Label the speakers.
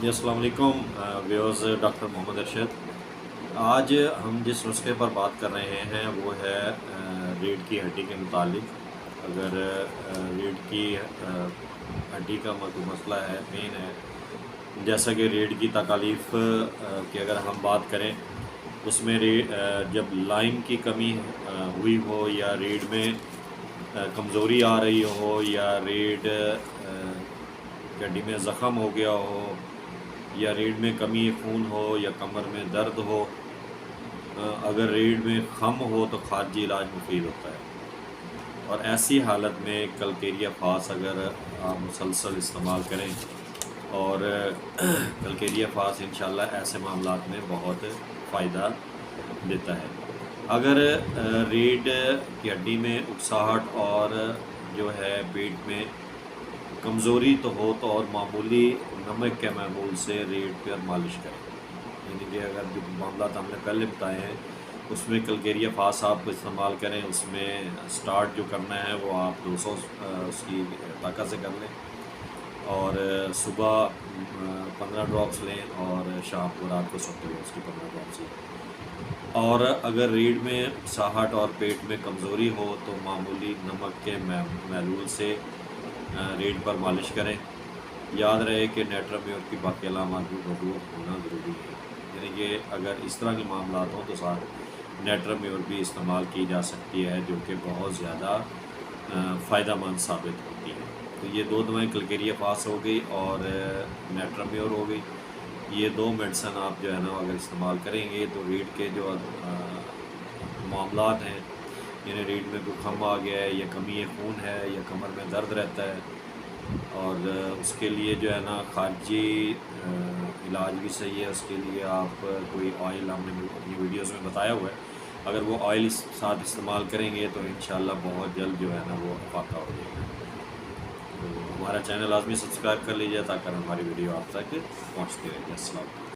Speaker 1: جی السلام علیکم viewers, doctor محمد ارشد۔ آج ہم جس نسخے پر بات کر رہے ہیں وہ ہے ریڑھ کی ہڈی کے متعلق۔ اگر ریڑھ کی ہڈی کا کوئی مسئلہ ہے، پین ہے، جیسا کہ ریڑھ کی تکالیف کی اگر ہم بات کریں، اس میں جب لائم کی کمی ہوئی ہو، یا ریڑھ میں کمزوری آ رہی ہو، یا ریڑھ کی ہڈی میں زخم ہو گیا ہو، یا ریڑھ میں کمی خون ہو، یا کمر میں درد ہو، اگر ریڑھ میں خم ہو تو خارجی علاج مفید ہوتا ہے۔ اور ایسی حالت میں کلکیریا فاس اگر آپ مسلسل استعمال کریں، اور کلکیریا فاس انشاءاللہ ایسے معاملات میں بہت فائدہ دیتا ہے۔ اگر ریڑھ کی ہڈی میں اکساہٹ اور جو ہے پیٹ میں کمزوری تو ہو تو اور معمولی نمک کے معمول سے ریڑھ پر مالش کریں، یعنی کہ اگر جو معاملات ہم نے پہلے بتائے ہیں اس میں کلکیریا فاس آپ کو استعمال کریں، اس میں سٹارٹ جو کرنا ہے وہ آپ 200 اس کی طاقت سے کر لیں، اور صبح 15 ڈراپس لیں، اور شام کو رات کو سوتے ہوئے اس کی 15 ڈراپس لیں۔ اور اگر ریڑھ میں اکساہٹ اور پیٹ میں کمزوری ہو تو معمولی نمک کے محلول سے ریڑھ پر مالش کریں۔ یاد رہے کہ نیٹرمیور کی باقی علامات بھی موجود ہونا ضروری ہے، یعنی کہ اگر اس طرح کے معاملات ہوں تو ساتھ نیٹرمیور بھی استعمال کی جا سکتی ہے، جو کہ بہت زیادہ فائدہ مند ثابت ہوتی ہے۔ تو یہ دو دوائیں کلکیریا فاس ہو گئی اور نیٹرمیور ہو گئی، یہ دو میڈیسن آپ جو ہے نا اگر استعمال کریں گے تو ریڑھ کے جو معاملات ہیں، یعنی ریڑھ میں کوئی خم آ گیا ہے، یا کمی خون ہے، یا کمر میں درد رہتا ہے، اور اس کے لیے جو ہے نا خارجی علاج بھی صحیح ہے۔ اس کے لیے آپ کوئی آئل، ہم نے اپنی ویڈیوز میں بتایا ہوا ہے، اگر وہ آئل ساتھ استعمال کریں گے تو انشاءاللہ بہت جلد جو ہے نا وہ افاقہ ہو جائے گا۔ تو ہمارا چینل لازمی سبسکرائب کر لیجیے تاکہ ہماری ویڈیو آپ تک پہنچتی رہے۔ السلام علیکم۔